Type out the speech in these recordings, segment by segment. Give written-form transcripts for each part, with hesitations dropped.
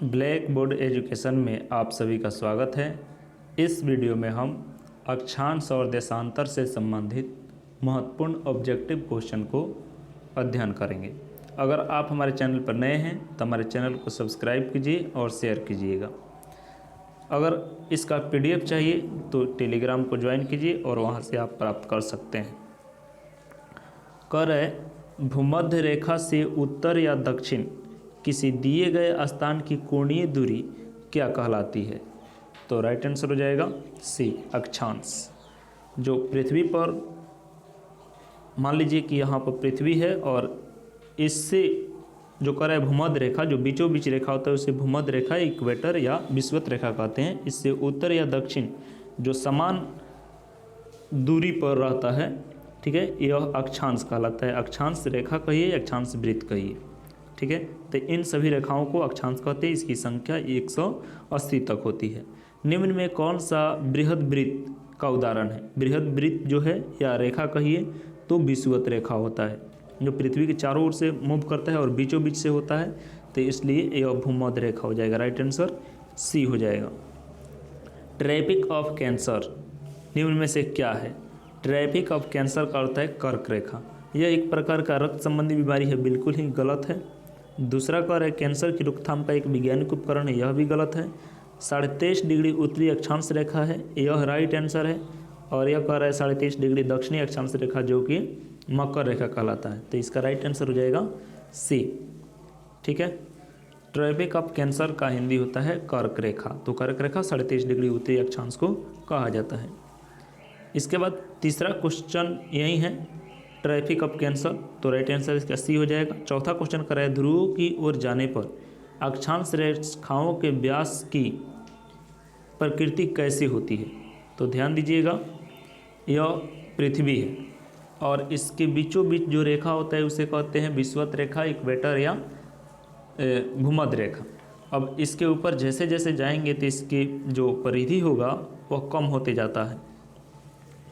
Black board education में आप सभी का स्वागत है। इस वीडियो में हम अक्षांश और देशांतर से संबंधित महत्वपूर्ण ऑब्जेक्टिव क्वेश्चन को अध्ययन करेंगे। अगर आप हमारे चैनल पर नए हैं तो हमारे चैनल को सब्सक्राइब कीजिए और शेयर कीजिएगा। अगर इसका PDF चाहिए तो टेलीग्राम को ज्वाइन कीजिए और वहां से आप प्राप्त कर सकते हैं। भूमध्य रेखा से उत्तर या दक्षिण किसी दिए गए स्थान की कोणीय दूरी क्या कहलाती है? तो राइट आंसर हो जाएगा सी, अक्षांश। जो पृथ्वी पर मान लीजिए कि यहाँ पर पृथ्वी है और इससे जो भूमध्य रेखा, जो बीचों बीच रेखा होता है उसे भूमध्य रेखा, इक्वेटर या विषुवत रेखा कहते हैं। इससे उत्तर या दक्षिण जो समान दूरी पर रहता है, ठीक है, यह अक्षांश कहलाता है। अक्षांश रेखा कहिए, अक्षांश वृत्त कहिए, ठीक है। तो इन सभी रेखाओं को अक्षांश कहते हैं। इसकी संख्या 180 तक होती है। निम्न में कौन सा बृहद वृत्त का उदाहरण है? बृहद वृत्त जो है या रेखा कहिए तो विषुवत रेखा होता है, जो पृथ्वी के चारों ओर से मूव करता है और बीचों बीच से होता है, तो इसलिए यह भूमध्य रेखा हो जाएगा। राइट आंसर सी हो जाएगा। ट्रैफिक ऑफ कैंसर निम्न में से क्या है? ट्रैफिक ऑफ कैंसर का अर्थ है कर्क रेखा। यह एक प्रकार का रक्त संबंधी बीमारी है, बिल्कुल ही गलत है। दूसरा कह रहा है कैंसर की रोकथाम का एक वैज्ञानिक उपकरण है, यह भी गलत है। 23.5 डिग्री उत्तरी अक्षांश रेखा है, यह राइट आंसर है। और यह कह रहा है 23.5 डिग्री दक्षिणी अक्षांश रेखा, जो कि मकर रेखा कहलाता है। तो इसका राइट आंसर हो जाएगा सी, ठीक है। ट्रैफिक ऑफ कैंसर का हिंदी होता है कर्क रेखा। तो कर्क रेखा 23.5 डिग्री उत्तरी अक्षांश को कहा जाता है। इसके बाद तीसरा क्वेश्चन यही है, ट्रैफिक ऑफ कैंसर। तो राइट आंसर इसका सी हो जाएगा। चौथा क्वेश्चन कर रहा है ध्रुवों की ओर जाने पर अक्षांश रेखाओं के व्यास की प्रकृति कैसी होती है? तो ध्यान दीजिएगा, यह पृथ्वी है और इसके बीचों बीच जो रेखा होता है उसे कहते हैं विषुवत रेखा, इक्वेटर या भूमध्य रेखा। अब इसके ऊपर जैसे जैसे जाएंगे तो इसकी जो परिधि होगा वह कम होते जाता है,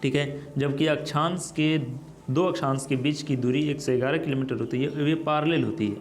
ठीक है। जबकि अक्षांश के दो अक्षांश के बीच की दूरी 111 किलोमीटर होती है, ये पैरेलल होती है,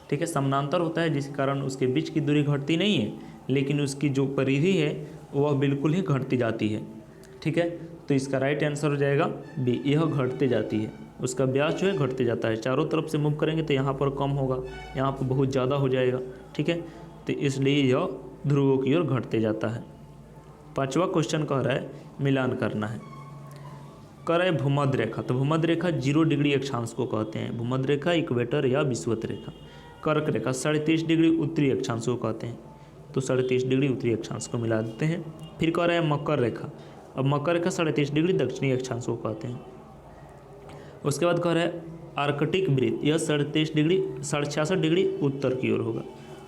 ठीक है, समानांतर होता है, जिस कारण उसके बीच की दूरी घटती नहीं है, लेकिन उसकी जो परिधि है वह बिल्कुल ही घटती जाती है, ठीक है। तो इसका राइट आंसर हो जाएगा बी, यह घटते जाती है, उसका व्यास जो है घटते जाता है। चारों तरफ से मूव करेंगे तो यहाँ पर कम होगा, यहाँ पर बहुत ज़्यादा हो जाएगा, ठीक है। तो इसलिए यह ध्रुवों की ओर घटते जाता है। पांचवा क्वेश्चन कह रहा है मिलान करना है। कर है भूमध्य रेखा। तो भूमध्य रेखा 0 डिग्री अक्षांश को कहते हैं। भूमध्य रेखा, इक्वेटर या विषुवत रेखा। कर्क रेखा 23.5 डिग्री उत्तरी अक्षांश को कहते हैं। तो 23.5 डिग्री उत्तरी अक्षांश को मिला देते हैं। फिर कह रहा है मकर रेखा। अब मकर रेखा 23.5 डिग्री दक्षिणी अक्षांश को कहते हैं। उसके बाद कह रहा है आर्कटिक वृत्त, यह 66 डिग्री उत्तर की ओर होगा।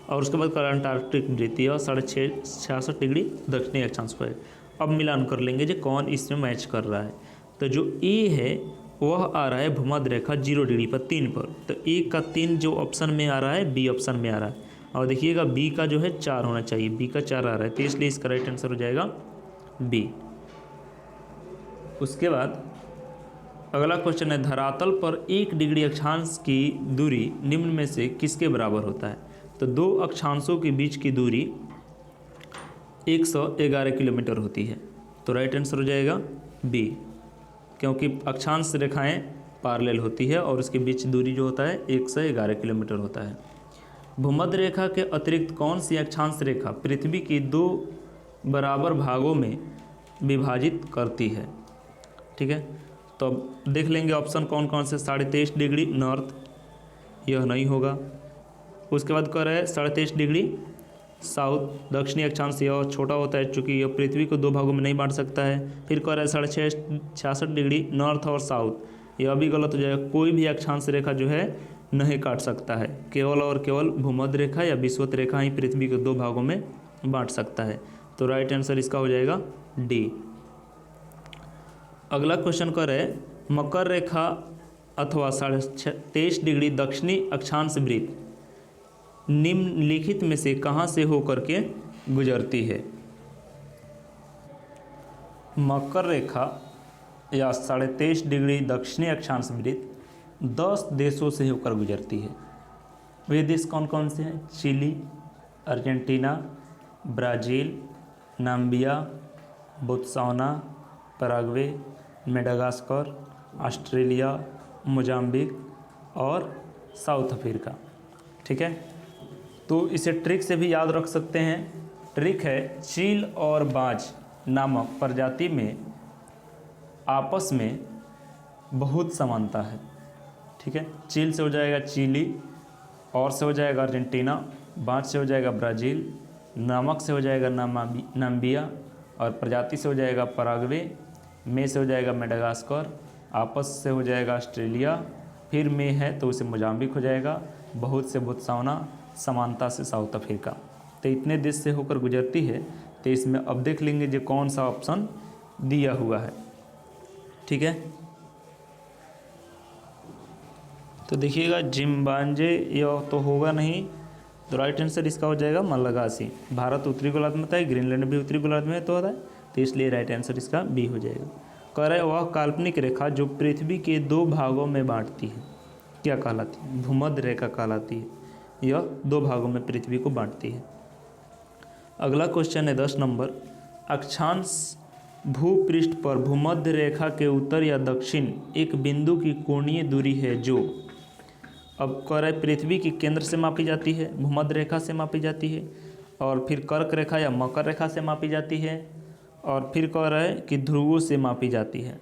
और उसके बाद कह रहा है अंटार्कटिक वृत्त, यह 66 डिग्री दक्षिणी अक्षांश को है। अब मिलान कर लेंगे जो कौन इसमें मैच कर रहा है। तो जो ए है वह आ रहा है भूमध्य रेखा 0 डिग्री पर 3 पर। तो ए का 3 जो ऑप्शन में आ रहा है, बी ऑप्शन में आ रहा है। और देखिएगा बी का जो है 4 होना चाहिए, बी का 4 आ रहा है, तो इसलिए इसका राइट आंसर हो जाएगा बी। उसके बाद अगला क्वेश्चन है धरातल पर 1 डिग्री अक्षांश की दूरी निम्न में से किसके बराबर होता है? तो दो अक्षांशों के बीच की दूरी 111 किलोमीटर होती है। तो राइट आंसर हो जाएगा बी, क्योंकि अक्षांश रेखाएं पैरेलल होती है और उसके बीच दूरी जो होता है 111 किलोमीटर होता है। भूमध्य रेखा के अतिरिक्त कौन सी अक्षांश रेखा पृथ्वी की 2 बराबर भागों में विभाजित करती है? ठीक है, तो अब देख लेंगे ऑप्शन कौन कौन से। 23.5 डिग्री नॉर्थ, यह नहीं होगा। उसके बाद कह रहा है 23.5 डिग्री साउथ, दक्षिणी अक्षांश, यह छोटा होता है चूँकि यह पृथ्वी को 2 भागों में नहीं बांट सकता है। फिर कह रहा है 66 डिग्री नॉर्थ और साउथ, यह भी गलत हो जाएगा। कोई भी अक्षांश रेखा जो है नहीं काट सकता है, केवल और केवल भूमध्य रेखा या विषुवत रेखा ही पृथ्वी को 2 भागों में बांट सकता है। तो राइट आंसर इसका हो जाएगा डी। अगला क्वेश्चन कह रहे हैं मकर रेखा अथवा 23.5 डिग्री दक्षिणी अक्षांश वृत्त निम्नलिखित में से कहाँ से होकर के गुजरती है? मकर रेखा या 23.5 डिग्री दक्षिणी अक्षांश वृत्त 10 देशों से होकर गुजरती है। वे देश कौन कौन से हैं? Chile, Argentina, Brazil, Namibia, Botswana, Paraguay, Madagascar, Australia, Mozambique और साउथ अफ्रीका। ठीक है, तो इसे ट्रिक से भी याद रख सकते हैं। ट्रिक है, चील और बाज नामक प्रजाति में आपस में बहुत समानता है। ठीक है, चील से हो जाएगा चिली, और से हो जाएगा अर्जेंटीना, बाज से हो जाएगा ब्राज़ील, नमक से हो जाएगा नाम्बिया, और प्रजाति से हो जाएगा पैराग्वे, में से हो जाएगा मेडागास्कर, आपस से हो जाएगा ऑस्ट्रेलिया, फिर में है तो उसे मोजाम्बिक हो जाएगा, बहुत से बोत्सवाना, समानता से साउथ अफ्रीका। तो इतने देश से होकर गुजरती है। तो इसमें अब देख लेंगे जो कौन सा ऑप्शन दिया हुआ है। ठीक है, तो देखिएगा जिम्बाब्वे यह तो होगा नहीं, तो राइट आंसर इसका हो जाएगा मलागासी। भारत उत्तरी गोलार्ध में है, ग्रीनलैंड भी उत्तरी गोलार्ध में तो होता है, तो इसलिए राइट आंसर इसका बी हो जाएगा। कह रहा है वह काल्पनिक रेखा जो पृथ्वी के 2 भागों में बांटती है क्या कहलाती है? भूमध्य रेखा कहलाती है। यह 2 भागों में पृथ्वी को बांटती है। अगला क्वेश्चन है 10 नंबर, अक्षांश भूपृष्ठ पर भूमध्य रेखा के उत्तर या दक्षिण एक बिंदु की कोणीय दूरी है जो, अब कह रहा है पृथ्वी की केंद्र से मापी जाती है, भूमध्य रेखा से मापी जाती है, और फिर कर्क रेखा या मकर रेखा से मापी जाती है, और फिर कह रहा है कि ध्रुवों से मापी जाती है।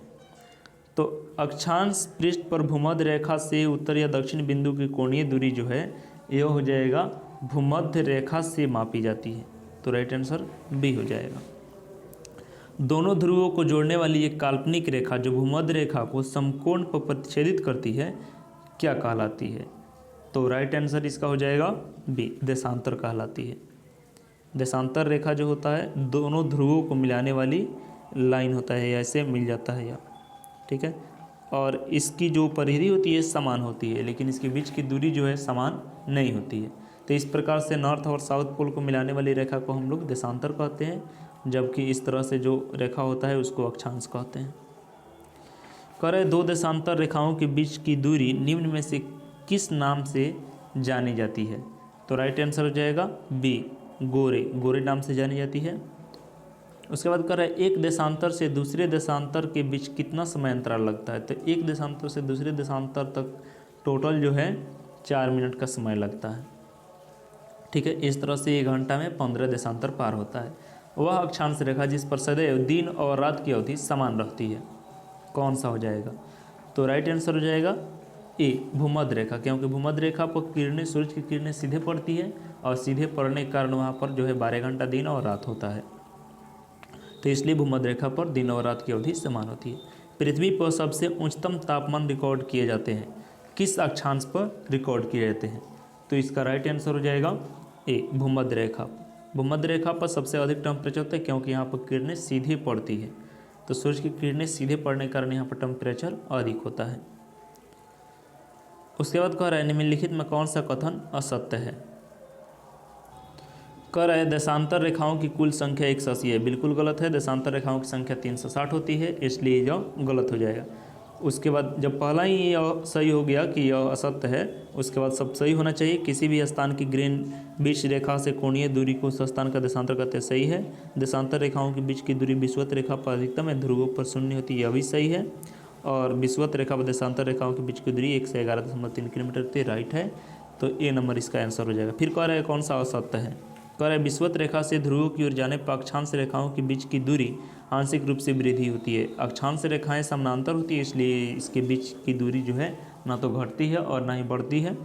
तो अक्षांश पृष्ठ पर भूमध्य रेखा से उत्तर या दक्षिण बिंदु की कोणीय दूरी जो है यह हो जाएगा भूमध्य रेखा से मापी जाती है। तो राइट आंसर बी हो जाएगा। दोनों ध्रुवों को जोड़ने वाली एक काल्पनिक रेखा जो भूमध्य रेखा को समकोण पर प्रतिच्छेदित करती है क्या कहलाती है? तो राइट आंसर इसका हो जाएगा बी, देशांतर कहलाती है। देशांतर रेखा जो होता है दोनों ध्रुवों को मिलाने वाली लाइन होता है, ऐसे मिल जाता है या, ठीक है। और इसकी जो परिधि होती है समान होती है, लेकिन इसके बीच की दूरी जो है समान नहीं होती है। तो इस प्रकार से नॉर्थ और साउथ पोल को मिलाने वाली रेखा को हम लोग देशांतर कहते हैं, जबकि इस तरह से जो रेखा होता है उसको अक्षांश कहते हैं। कह रहे 2 देशांतर रेखाओं के बीच की दूरी निम्न में से किस नाम से जानी जाती है? तो राइट आंसर हो जाएगा बी, गोरे, गोरे नाम से जानी जाती है। उसके बाद कह रहा है एक देशांतर से दूसरे देशांतर के बीच कितना समय अंतराल लगता है? तो एक देशांतर से दूसरे देशांतर तक टोटल जो है 4 मिनट का समय लगता है, ठीक है। इस तरह से 1 घंटा में 15 देशांतर पार होता है। वह अक्षांश रेखा जिस पर सदैव दिन और रात की अवधि समान रहती है, कौन सा हो जाएगा? तो राइट आंसर हो जाएगा ए, भूमध्य रेखा, क्योंकि भूमध्य रेखा पर किरणें, सूरज की किरणें सीधे पड़ती है और सीधे पड़ने के कारण वहाँ पर जो है 12 घंटा दिन और रात होता है, तो इसलिए भूमध्य रेखा पर दिन और रात की अवधि समान होती है। पृथ्वी पर सबसे उच्चतम तापमान रिकॉर्ड किए जाते हैं किस अक्षांश पर रिकॉर्ड किए जाते हैं? तो इसका राइट आंसर हो जाएगा ए, भूमध्य रेखा। भूमध्य रेखा पर सबसे अधिक टेम्परेचर होता है क्योंकि यहाँ पर किरणें सीधे पड़ती है, तो सूरज की किरणें सीधे पड़ने के कारण यहाँ पर टेम्परेचर अधिक होता है। उसके बाद कह रहा है निम्नलिखित में कौन सा कथन असत्य है? कह रहा है देशांतर रेखाओं की कुल संख्या 180 है, बिल्कुल गलत है। देशांतर रेखाओं की संख्या 360 होती है, इसलिए यह गलत हो जाएगा। उसके बाद जब पहला ही यह सही हो गया कि यह असत्य है, उसके बाद सब सही होना चाहिए। किसी भी स्थान की ग्रीनविच रेखा से कोणीय दूरी को उस स्थान का देशांतर कहते हैं, सही है। देशांतर रेखाओं के बीच की दूरी विषुवत रेखा पर अधिकतम है, ध्रुवों पर 0 होती है, यह भी सही है। और विषुवत रेखा पर देशांतर रेखाओं के बीच की दूरी 111.3 किलोमीटर होती है, राइट है। तो ए नंबर इसका आंसर हो जाएगा। फिर कह रहा है कौन सा असत्य है? कह रहा है विषुवत रेखा से ध्रुवों की ओर जाने पर अक्षांश रेखाओं के बीच की दूरी आंशिक रूप से वृद्धि होती है। अक्षांश रेखाएं समानांतर होती है, इसलिए इसके बीच की दूरी जो है ना तो घटती है और ना ही बढ़ती है,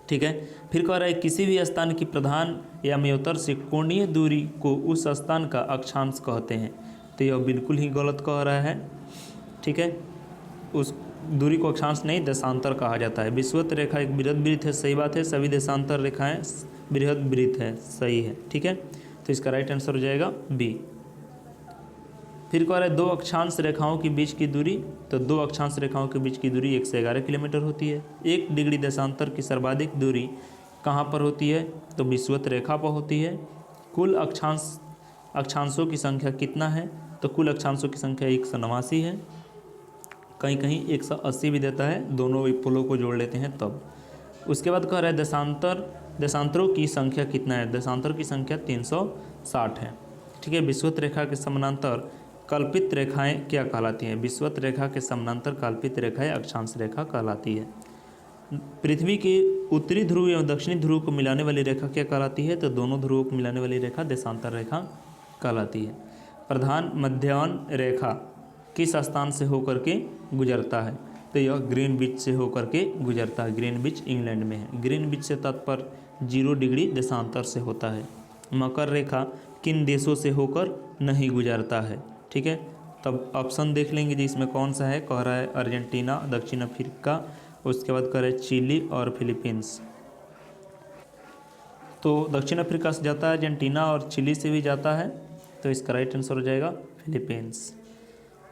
ठीक है। फिर कह रहा है किसी भी स्थान की प्रधान या मयोत्तर से कोणीय दूरी को उस स्थान का अक्षांश कहते हैं, तो यह बिल्कुल ही गलत कह रहा है, ठीक है। उस दूरी को अक्षांश नहीं देशांतर कहा जाता है। विषुवत रेखा एक बृहद वृत्त है, सही बात है। सभी देशांतर रेखाएं बृहद वृत्त है, सही है, ठीक है। तो इसका राइट आंसर हो जाएगा बी। फिर कह रहा है 2 अक्षांश रेखाओं के बीच की दूरी, तो 2 अक्षांश रेखाओं के बीच की दूरी 111 किलोमीटर होती है। 1 डिग्री देशांतर की सर्वाधिक दूरी कहाँ पर होती है? तो विषुवत रेखा पर होती है। कुल अक्षांशों की संख्या कितना है? तो कुल अक्षांशों की संख्या 189 है, कहीं कहीं 180 भी देता है, दोनों पोलों को जोड़ लेते हैं तब। उसके बाद कह रहा है देशांतरों की संख्या कितना है। देशांतरों की संख्या 360 है। ठीक है। विषुवत रेखा के समानांतर कल्पित रेखाएं क्या कहलाती हैं। विषुवत रेखा के समानांतर कल्पित रेखाएं अक्षांश रेखा कहलाती है। पृथ्वी के उत्तरी ध्रुव एवं दक्षिणी ध्रुव को मिलाने वाली रेखा क्या कहलाती है। तो दोनों ध्रुवों को मिलाने वाली रेखा देशांतर रेखा कहलाती है। प्रधान मध्याह्न रेखा किस स्थान से होकर के गुजरता है। तो यह ग्रीनविच से होकर के गुजरता है। ग्रीनविच इंग्लैंड में है। ग्रीनविच से तात्पर्य 0 डिग्री देशांतर से होता है। मकर रेखा किन देशों से होकर नहीं गुजरता है। ठीक है। तब ऑप्शन देख लेंगे जी इसमें कौन सा है। कह रहा है अर्जेंटीना, दक्षिण अफ्रीका, उसके बाद कह रहे हैं चिली और फिलीपींस। तो दक्षिण अफ्रीका से जाता है, अर्जेंटीना और चिली से भी जाता है। तो इसका राइट आंसर हो जाएगा फिलीपींस।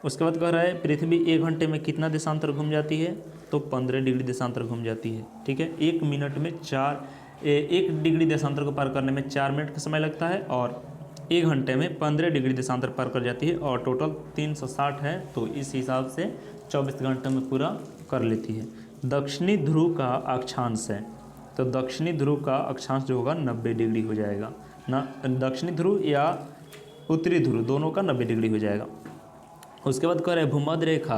उसके बाद कह रहा है पृथ्वी 1 घंटे में कितना देशांतर घूम जाती है। तो 15 डिग्री देशांतर घूम जाती है। ठीक है। 1 मिनट में 1 डिग्री देशांतर को पार करने में 4 मिनट का समय लगता है और 1 घंटे में 15 डिग्री देशांतर पार कर जाती है और टोटल 360 है। तो इस हिसाब से 24 घंटे में पूरा कर लेती है। दक्षिणी ध्रुव का अक्षांश है। तो दक्षिणी ध्रुव का अक्षांश जो होगा 90 डिग्री हो जाएगा ना। दक्षिणी ध्रुव या उत्तरी ध्रुव दोनों का 90 डिग्री हो जाएगा। उसके बाद कह रहे हैं भूमध्य रेखा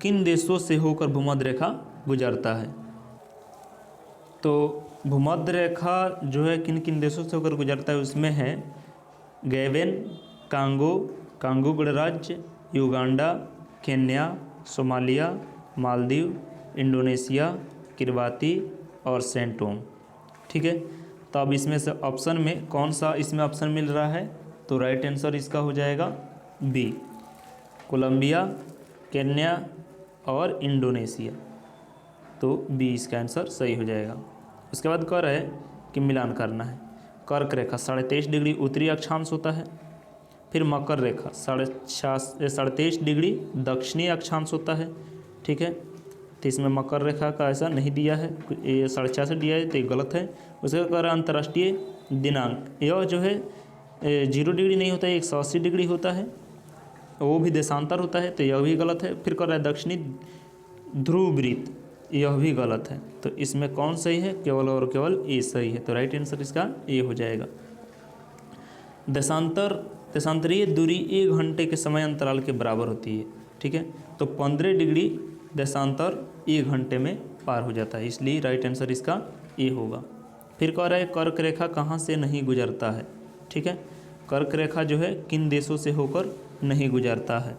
किन देशों से होकर भूमध्य रेखा गुजरता है। तो भूमध्य रेखा जो है किन किन देशों से होकर गुजरता है उसमें है गैबन, कांगो गणराज्य, Uganda, Kenya, Somalia, Maldives, Indonesia, Kiribati और सेंट टोम। ठीक है। तो अब इसमें से ऑप्शन में कौन सा इसमें ऑप्शन मिल रहा है। तो राइट आंसर इसका हो जाएगा बी, कोलंबिया, केन्या और इंडोनेशिया। तो बी इसका आंसर सही हो जाएगा। उसके बाद कह रहा है कि मिलान करना है। कर्क रेखा 23.5 डिग्री उत्तरी अक्षांश होता है। फिर मकर रेखा 23.5 डिग्री दक्षिणी अक्षांश होता है। ठीक है। तो इसमें मकर रेखा का ऐसा नहीं दिया है, ये 66 दिया है तो ये गलत है। उसके बाद कह रहा है अंतर्राष्ट्रीय दिनांक, यह जो है 0 डिग्री नहीं होता है, 180 डिग्री होता है, वो भी देशांतर होता है, तो यह भी गलत है। फिर कह रहा है दक्षिणी ध्रुव वृत्त, यह भी गलत है। तो इसमें कौन सही है, केवल और केवल ए सही है। तो राइट आंसर इसका ए हो जाएगा। देशांतरीय दूरी 1 घंटे के समय अंतराल के बराबर होती है। ठीक है। तो 15 डिग्री देशांतर 1 घंटे में पार हो जाता है, इसलिए राइट आंसर इसका ए होगा। फिर कह रहा है कर्क रेखा कहाँ से नहीं गुजरता है। ठीक है। कर्क रेखा जो है किन देशों से होकर नहीं गुजरता है।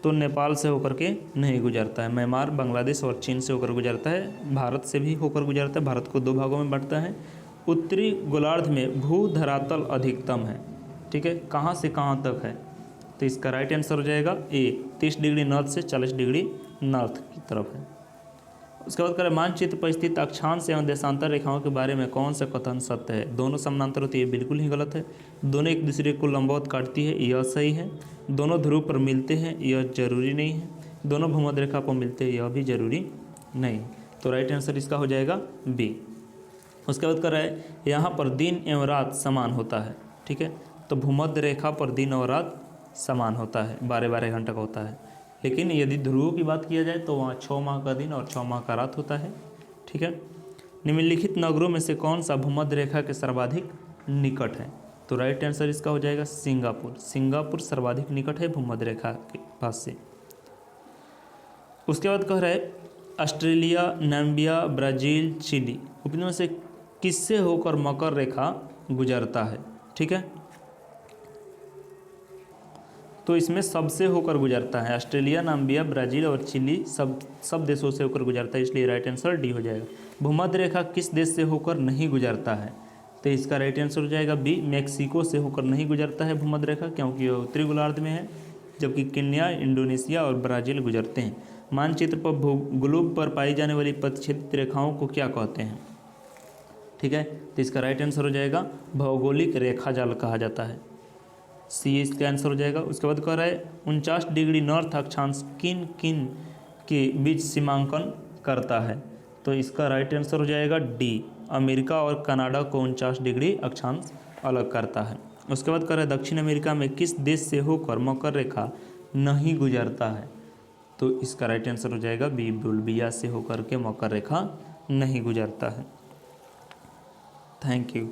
तो नेपाल से होकर के नहीं गुजरता है, म्यांमार, बांग्लादेश और चीन से होकर गुजरता है, भारत से भी होकर गुजरता है। भारत को 2 भागों में बांटता है। उत्तरी गोलार्ध में भू धरातल अधिकतम है। ठीक है। कहाँ से कहाँ तक है। तो इसका राइट आंसर हो जाएगा ए, 30 डिग्री नॉर्थ से 40 डिग्री नॉर्थ की तरफ है। उसके बाद करें मानचित्र पर स्थित अक्षांश एवं देशांतर रेखाओं के बारे में कौन सा कथन सत्य है। दोनों समानांतर होती है, बिल्कुल ही गलत है। दोनों एक दूसरे को लंबवत काटती है, यह सही है। दोनों ध्रुव पर मिलते हैं, यह जरूरी नहीं है। दोनों भूमध्य रेखा पर मिलते हैं, यह भी जरूरी नहीं। तो राइट आंसर इसका हो जाएगा बी। उसके बाद कर रहा है यहाँ पर दिन एवं रात समान होता है। ठीक है। तो भूमध्य रेखा पर दिन और रात समान होता है, 12-12 घंटा का होता है। लेकिन यदि ध्रुवों की बात किया जाए तो वहाँ 6 माह का दिन और 6 माह का रात होता है। ठीक है। निम्नलिखित नगरों में से कौन सा भूमध्य रेखा के सर्वाधिक निकट है। तो राइट आंसर इसका हो जाएगा सिंगापुर। सिंगापुर सर्वाधिक निकट है भूमध्य रेखा के पास से। उसके बाद कह रहा है ऑस्ट्रेलिया, नामीबिया, ब्राज़ील, चिली उपनों से किससे होकर मकर रेखा गुजरता है। ठीक है। तो इसमें सबसे होकर गुजरता है। ऑस्ट्रेलिया, नामीबिया, ब्राज़ील और चिली सब देशों से होकर गुजरता है, इसलिए राइट आंसर डी हो जाएगा। भूमध्य रेखा किस देश से होकर नहीं गुजरता है। तो इसका राइट आंसर हो जाएगा बी, मैक्सिको से होकर नहीं गुजरता है भूमध्य रेखा, क्योंकि यह उत्तरी गोलार्ध में है, जबकि केन्या, इंडोनेशिया और ब्राज़ील गुजरते हैं। मानचित्र पर ग्लोब पर पाई जाने वाली पथछेदित रेखाओं को क्या कहते हैं। ठीक है। तो इसका राइट आंसर हो जाएगा भौगोलिक रेखा जाल कहा जाता है, सी इसका आंसर हो जाएगा। उसके बाद कह रहा है 49 डिग्री नॉर्थ अक्षांश किन किन के बीच सीमांकन करता है। तो इसका राइट आंसर हो जाएगा डी, अमेरिका और कनाडा को 49 डिग्री अक्षांश अलग करता है। उसके बाद कह रहा है दक्षिण अमेरिका में किस देश से होकर मकर रेखा नहीं गुजरता है। तो इसका राइट आंसर हो जाएगा बी, बुलबिया से होकर के मकर रेखा नहीं गुजरता है। Thank you.